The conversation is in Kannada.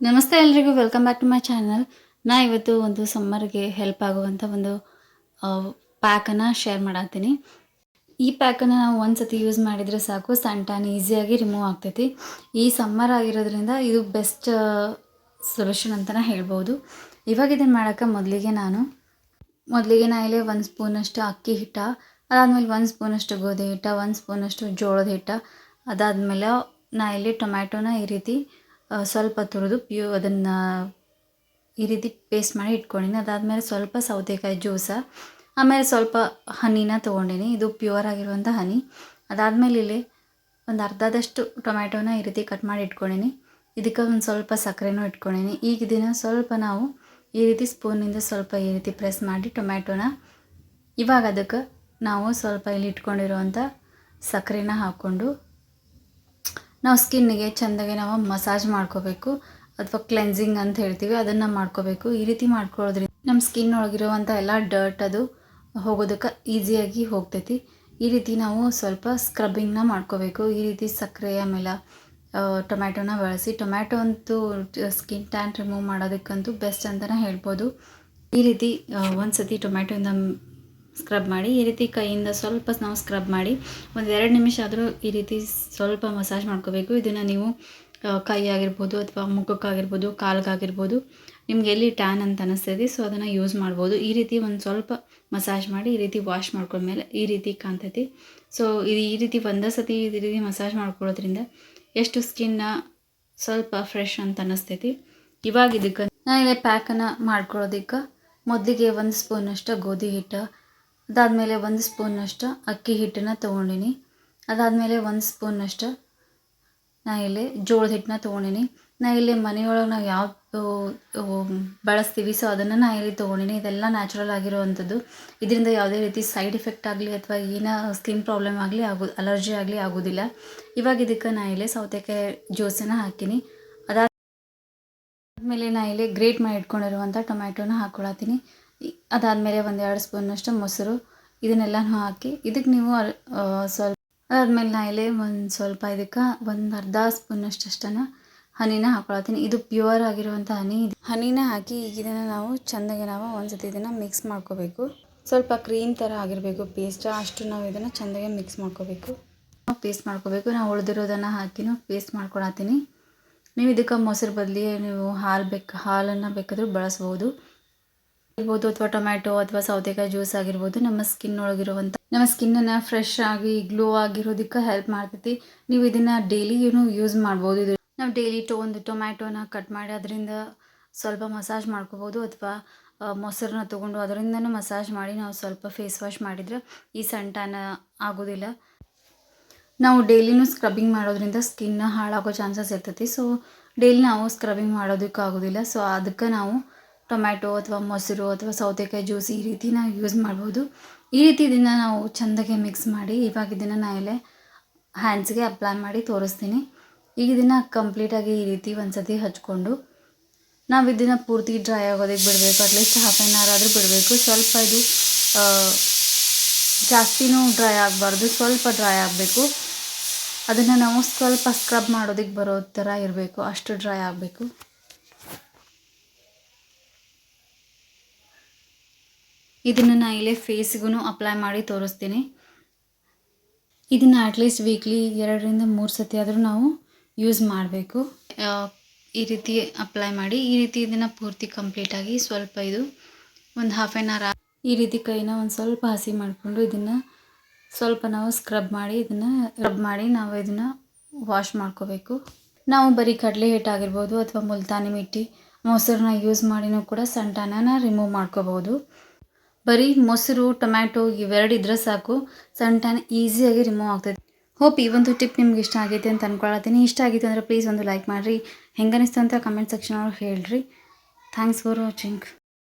ನಮಸ್ತೆ ಎಲ್ರಿಗೂ welcome back to my channel. ನಾ ಇವತ್ತು ಒಂದು ಸಮ್ಮರ್ಗೆ ಹೆಲ್ಪ್ ಆಗುವಂಥ ಒಂದು ಪ್ಯಾಕನ್ನು ಶೇರ್ ಮಾಡತ್ತೀನಿ. ಈ ಪ್ಯಾಕನ್ನು ನಾವು ಒಂದು ಸತಿ ಯೂಸ್ ಮಾಡಿದರೆ ಸಾಕು, ಸನ್ ಟ್ಯಾನ್ ಈಸಿಯಾಗಿ ರಿಮೂವ್ ಆಗ್ತೈತಿ. ಈ ಸಮ್ಮರ್ ಆಗಿರೋದ್ರಿಂದ ಇದು ಬೆಸ್ಟ್ ಸೊಲ್ಯೂಷನ್ ಅಂತಲೇ ಹೇಳ್ಬೋದು. ಇವಾಗ ಇದನ್ನು ಮಾಡೋಕ್ಕೆ ಮೊದಲಿಗೆ ನಾ ಇಲ್ಲಿ 1 ಸ್ಪೂನಷ್ಟು ಅಕ್ಕಿ ಹಿಟ್ಟು, ಅದಾದಮೇಲೆ 1 ಸ್ಪೂನಷ್ಟು ಗೋಧಿ ಹಿಟ್ಟು, 1 ಸ್ಪೂನಷ್ಟು ಜೋಳದ ಹಿಟ್ಟು, ಅದಾದಮೇಲೆ ನಾ ಇಲ್ಲಿ ಟೊಮ್ಯಾಟೋನ ಈ ರೀತಿ ಸ್ವಲ್ಪ ತುರಿದು ಅದನ್ನು ಈ ರೀತಿ ಪೇಸ್ಟ್ ಮಾಡಿ ಇಟ್ಕೊಂಡಿನಿ. ಅದಾದಮೇಲೆ ಸ್ವಲ್ಪ ಸೌತೆಕಾಯಿ ಜ್ಯೂಸ, ಆಮೇಲೆ ಸ್ವಲ್ಪ ಹನಿನ ತೊಗೊಂಡಿನಿ, ಇದು ಪ್ಯೂರ್ ಆಗಿರುವಂಥ ಹನಿ. ಅದಾದಮೇಲೆ ಇಲ್ಲಿ ಒಂದು ಅರ್ಧದಷ್ಟು ಟೊಮ್ಯಾಟೋನ ಈ ರೀತಿ ಕಟ್ ಮಾಡಿ ಇಟ್ಕೊಂಡಿನಿ. ಇದಕ್ಕೆ ಒಂದು ಸ್ವಲ್ಪ ಸಕ್ಕರೆನೂ ಇಟ್ಕೊಂಡಿನಿ. ಈಗ ಇದನ್ನು ಸ್ವಲ್ಪ ನಾವು ಈ ರೀತಿ ಸ್ಪೂನಿಂದ ಸ್ವಲ್ಪ ಈ ರೀತಿ ಪ್ರೆಸ್ ಮಾಡಿ ಟೊಮ್ಯಾಟೋನ, ಇವಾಗ ಅದಕ್ಕೆ ನಾವು ಸ್ವಲ್ಪ ಇಲ್ಲಿ ಇಟ್ಕೊಂಡಿರುವಂಥ ಸಕ್ಕರೆನ ಹಾಕ್ಕೊಂಡು ನಾವು ಸ್ಕಿನ್ನಿಗೆ ಚೆಂದಾಗೆ ನಾವು ಮಸಾಜ್ ಮಾಡ್ಕೋಬೇಕು, ಅಥವಾ ಕ್ಲೆನ್ಸಿಂಗ್ ಅಂತ ಹೇಳ್ತೀವಿ, ಅದನ್ನು ಮಾಡ್ಕೋಬೇಕು. ಈ ರೀತಿ ಮಾಡ್ಕೊಳ್ಳೋದ್ರಿಂದ ನಮ್ಮ ಸ್ಕಿನ್ ಒಳಗಿರುವಂಥ ಎಲ್ಲ ಡರ್ಟ್ ಅದು ಹೋಗೋದಕ್ಕೆ ಈಸಿಯಾಗಿ ಹೋಗ್ತೈತಿ. ಈ ರೀತಿ ನಾವು ಸ್ವಲ್ಪ ಸ್ಕ್ರಬ್ಬಿಂಗ್ನ ಮಾಡ್ಕೋಬೇಕು. ಈ ರೀತಿ ಸಕ್ಕರೆ ಆಮೇಲೆ ಟೊಮ್ಯಾಟೋನ ಬಳಸಿ, ಟೊಮ್ಯಾಟೊ ಅಂತೂ ಸ್ಕಿನ್ ಟ್ಯಾನ್ ರಿಮೂವ್ ಮಾಡೋದಕ್ಕಂತೂ ಬೆಸ್ಟ್ ಅಂತಲೇ ಹೇಳ್ಬೋದು. ಈ ರೀತಿ ಒಂದು ಸತಿ ಟೊಮ್ಯಾಟೋಯಿಂದ ಸ್ಕ್ರಬ್ ಮಾಡಿ, ಈ ರೀತಿ ಕೈಯಿಂದ ಸ್ವಲ್ಪ ನಾವು ಸ್ಕ್ರಬ್ ಮಾಡಿ ಒಂದು 2 ನಿಮಿಷ ಆದರೂ ಈ ರೀತಿ ಸ್ವಲ್ಪ ಮಸಾಜ್ ಮಾಡ್ಕೋಬೇಕು. ಇದನ್ನು ನೀವು ಕೈ ಆಗಿರ್ಬೋದು, ಅಥವಾ ಮುಖಕ್ಕಾಗಿರ್ಬೋದು, ಕಾಲಿಗಾಗಿರ್ಬೋದು, ನಿಮ್ಗೆ ಎಲ್ಲಿ ಟ್ಯಾನ್ ಅಂತ ಅನ್ನಿಸ್ತದೆ ಸೊ ಅದನ್ನು ಯೂಸ್ ಮಾಡ್ಬೋದು. ಈ ರೀತಿ ಒಂದು ಸ್ವಲ್ಪ ಮಸಾಜ್ ಮಾಡಿ ಈ ರೀತಿ ವಾಶ್ ಮಾಡ್ಕೊಂಡ್ಮೇಲೆ ಈ ರೀತಿ ಕಾಣ್ತೈತಿ. ಸೊ ಈ ರೀತಿ ಒಂದೇ ಸತಿ ಈ ರೀತಿ ಮಸಾಜ್ ಮಾಡ್ಕೊಳ್ಳೋದ್ರಿಂದ ಎಷ್ಟು ಸ್ಕಿನ್ನ ಸ್ವಲ್ಪ ಫ್ರೆಶ್ ಅಂತ ಅನ್ನಿಸ್ತೈತಿ. ಇವಾಗ ಇದಕ್ಕೆ ನಾನು ಇಲ್ಲಿ ಪ್ಯಾಕನ್ನು ಮಾಡ್ಕೊಳ್ಳೋದಕ್ಕೆ ಮೊದಲಿಗೆ 1 ಸ್ಪೂನಷ್ಟು ಗೋಧಿ ಹಿಟ್ಟು, ಅದಾದಮೇಲೆ 1 ಸ್ಪೂನಷ್ಟು ಅಕ್ಕಿ ಹಿಟ್ಟನ್ನು ತೊಗೊಂಡಿನಿ, ಅದಾದಮೇಲೆ 1 ಸ್ಪೂನಷ್ಟು ನಾ ಇಲ್ಲಿ ಜೋಳದ ಹಿಟ್ಟನ್ನ ತೊಗೊಂಡಿನಿ. ನಾ ಇಲ್ಲಿ ಮನೆಯೊಳಗೆ ನಾವು ಯಾವುದು ಬಳಸ್ತೀವಿ ಸೊ ಅದನ್ನು ನಾ ಇಲ್ಲಿ ತೊಗೊಂಡಿನಿ. ಇದೆಲ್ಲ ನ್ಯಾಚುರಲ್ ಆಗಿರುವಂಥದ್ದು. ಇದರಿಂದ ಯಾವುದೇ ರೀತಿ ಸೈಡ್ ಎಫೆಕ್ಟ್ ಆಗಲಿ ಅಥವಾ ಏನೋ ಸ್ಕಿನ್ ಪ್ರಾಬ್ಲಮ್ ಆಗಲಿ ಅಲರ್ಜಿ ಆಗಲಿ ಆಗೋದಿಲ್ಲ. ಇವಾಗ ಇದಕ್ಕೆ ನಾ ಇಲ್ಲಿ ಸೌತೆಕಾಯಿ ಜ್ಯೂಸನ್ನು ಹಾಕಿನಿ. ಅದಾದಮೇಲೆ ನಾ ಇಲ್ಲಿ ಗ್ರೇಟ್ ಮಾಡಿ ಇಟ್ಕೊಂಡಿರುವಂಥ ಟೊಮ್ಯಾಟೋನ ಹಾಕ್ಕೊಳತ್ತೀನಿ. ಅದಾದಮೇಲೆ 1-2 ಸ್ಪೂನಷ್ಟು ಮೊಸರು, ಇದನ್ನೆಲ್ಲನೂ ಹಾಕಿ ಇದಕ್ಕೆ ನೀವು ಸ್ವಲ್ಪ, ಅದಾದಮೇಲೆ ನಾ ಇಲ್ಲಿ ಒಂದು ಸ್ವಲ್ಪ ಇದಕ್ಕೆ ಒಂದು ಅರ್ಧ ಸ್ಪೂನಷ್ಟನ್ನು ಹನಿನ ಹಾಕ್ಕೊಳತ್ತೀನಿ. ಇದು ಪ್ಯೂರ್ ಆಗಿರುವಂಥ ಹನಿನ ಹಾಕಿ ಈಗ ಇದನ್ನು ನಾವು ಚೆಂದಾಗಿ ಒಂದು ಸತಿ ಇದನ್ನು ಮಿಕ್ಸ್ ಮಾಡ್ಕೋಬೇಕು. ಸ್ವಲ್ಪ ಕ್ರೀಮ್ ಥರ ಆಗಿರಬೇಕು ಪೇಸ್ಟ್, ಅಷ್ಟು ನಾವು ಇದನ್ನು ಚೆಂದಾಗಿ ಮಿಕ್ಸ್ ಮಾಡ್ಕೋಬೇಕು. ಪೇಸ್ಟ್ ಮಾಡ್ಕೋಬೇಕು. ನಾವು ಉಳಿದಿರೋದನ್ನು ಹಾಕಿನೂ ಪೇಸ್ಟ್ ಮಾಡ್ಕೊಳತ್ತೀನಿ. ನೀವು ಇದಕ್ಕೆ ಮೊಸರು ಬದಲಿ ನೀವು ಹಾಲನ್ನು ಬೇಕಾದರೂ ಬಳಸ್ಬೋದು ಅಥವಾ ಟೊಮ್ಯಾಟೊ ಅಥವಾ ಸೌತೆಕಾಯಿ ಜ್ಯೂಸ್ ಆಗಿರ್ಬೋದು. ನಮ್ಮ ಸ್ಕಿನ್ನನ್ನು ಫ್ರೆಶ್ ಆಗಿ ಗ್ಲೋ ಆಗಿರೋದಕ್ಕೆ ಹೆಲ್ಪ್ ಮಾಡ್ತೈತಿ. ನೀವು ಇದನ್ನು ಡೈಲಿನೂ ಯೂಸ್ ಮಾಡ್ಬೋದು. ಇದು ನಾವು ಡೈಲಿ ಒಂದು ಟೊಮ್ಯಾಟೋನ ಕಟ್ ಮಾಡಿ ಅದರಿಂದ ಸ್ವಲ್ಪ ಮಸಾಜ್ ಮಾಡ್ಕೋಬೋದು, ಅಥವಾ ಮೊಸರನ್ನ ತೊಗೊಂಡು ಅದರಿಂದನೂ ಮಸಾಜ್ ಮಾಡಿ ನಾವು ಸ್ವಲ್ಪ ಫೇಸ್ ವಾಶ್ ಮಾಡಿದರೆ ಈ ಸನ್ ಟ್ಯಾನ್ ಆಗೋದಿಲ್ಲ. ನಾವು ಡೈಲಿನೂ ಸ್ಕ್ರಬ್ಬಿಂಗ್ ಮಾಡೋದ್ರಿಂದ ಸ್ಕಿನ್ ಹಾಳಾಗೋ ಚಾನ್ಸಸ್ ಇರ್ತೈತಿ. ಸೊ ಡೈಲಿ ನಾವು ಸ್ಕ್ರಬ್ಬಿಂಗ್ ಮಾಡೋದಕ್ಕೆ ಆಗೋದಿಲ್ಲ. ಸೊ ಅದಕ್ಕೆ ನಾವು ಟೊಮ್ಯಾಟೊ ಅಥವಾ ಮೊಸರು ಅಥವಾ ಸೌತೆಕಾಯಿ ಜ್ಯೂಸ್ ಈ ರೀತಿ ನಾವು ಯೂಸ್ ಮಾಡ್ಬೋದು. ಈ ರೀತಿ ಇದನ್ನು ನಾವು ಚೆಂದಾಗಿ ಮಿಕ್ಸ್ ಮಾಡಿ ಇವಾಗ ಇದನ್ನು ನಾ ಇಲ್ಲೇ ಹ್ಯಾಂಡ್ಸ್ಗೆ ಅಪ್ಲೈ ಮಾಡಿ ತೋರಿಸ್ತೀನಿ. ಈಗ ಇದನ್ನು ಕಂಪ್ಲೀಟಾಗಿ ಈ ರೀತಿ ಒಂದು ಸತಿ ಹಚ್ಕೊಂಡು ನಾವು ಇದನ್ನು ಪೂರ್ತಿ ಡ್ರೈ ಆಗೋದಕ್ಕೆ ಬಿಡಬೇಕು. ಅಟ್ಲೀಸ್ಟ್ ಹಾಫ್ ಆನ್ ಅವರ್ ಆದರೂ ಬಿಡಬೇಕು. ಸ್ವಲ್ಪ ಇದು ಜಾಸ್ತಿನೂ ಡ್ರೈ ಆಗಬಾರ್ದು, ಸ್ವಲ್ಪ ಡ್ರೈ ಆಗಬೇಕು. ಅದನ್ನು ನಾವು ಸ್ವಲ್ಪ ಸ್ಕ್ರಬ್ ಮಾಡೋದಕ್ಕೆ ಬರೋ ಥರ ಇರಬೇಕು, ಅಷ್ಟು ಡ್ರೈ ಆಗಬೇಕು. ಇದನ್ನು ನಾ ಇಲ್ಲೇ ಫೇಸ್ಗೂ ಅಪ್ಲೈ ಮಾಡಿ ತೋರಿಸ್ತೀನಿ. ಇದನ್ನು ಅಟ್ಲೀಸ್ಟ್ ವೀಕ್ಲಿ 2-3 ಸತಿ ಆದರೂ ನಾವು ಯೂಸ್ ಮಾಡಬೇಕು. ಈ ರೀತಿ ಅಪ್ಲೈ ಮಾಡಿ ಈ ರೀತಿ ಇದನ್ನು ಪೂರ್ತಿ ಕಂಪ್ಲೀಟಾಗಿ ಸ್ವಲ್ಪ ಇದು ಒಂದು ಹಾಫ್ ಆನ್ ಅವರ್ ಈ ರೀತಿ ಕೈನ ಒಂದು ಸ್ವಲ್ಪ ಹಸಿ ಮಾಡಿಕೊಂಡು ಇದನ್ನು ಸ್ವಲ್ಪ ನಾವು ಸ್ಕ್ರಬ್ ಮಾಡಿ ನಾವು ಇದನ್ನು ವಾಶ್ ಮಾಡ್ಕೋಬೇಕು. ನಾವು ಬರೀ ಕಡಲೆ ಹಿಟ್ಟು ಆಗಿರ್ಬೋದು ಅಥವಾ ಮುಲ್ತಾನಿ ಮಿಟ್ಟಿ, ಮೊಸರನ್ನ ಯೂಸ್ ಮಾಡಿನೂ ಕೂಡ ಸನ್ ಟ್ಯಾನನ್ನು ರಿಮೂವ್ ಮಾಡ್ಕೋಬೋದು. ಬರೀ ಮೊಸರು, ಟೊಮ್ಯಾಟೊ ಇವೆರಡು ಇದ್ರೆ ಸಾಕು, ಸನ್ ಟ್ಯಾನ್ ಈಸಿಯಾಗಿ ರಿಮೂವ್ ಆಗ್ತೈತೆ. ಹೋಪ್ ಈ ಒಂದು ಟಿಪ್ ನಿಮ್ಗೆ ಇಷ್ಟ ಆಗೈತೆ ಅಂತ ಅಂದ್ಕೊಳತ್ತೀನಿ. ಇಷ್ಟ ಆಗಿತ್ತು ಅಂದರೆ ಪ್ಲೀಸ್ ಒಂದು ಲೈಕ್ ಮಾಡಿರಿ. ಹೆಂಗನಿಸ್ತು ಅಂತ ಕಮೆಂಟ್ ಸೆಕ್ಷನ್ ಒಳಗೆ ಹೇಳ್ರಿ. Thanks for watching.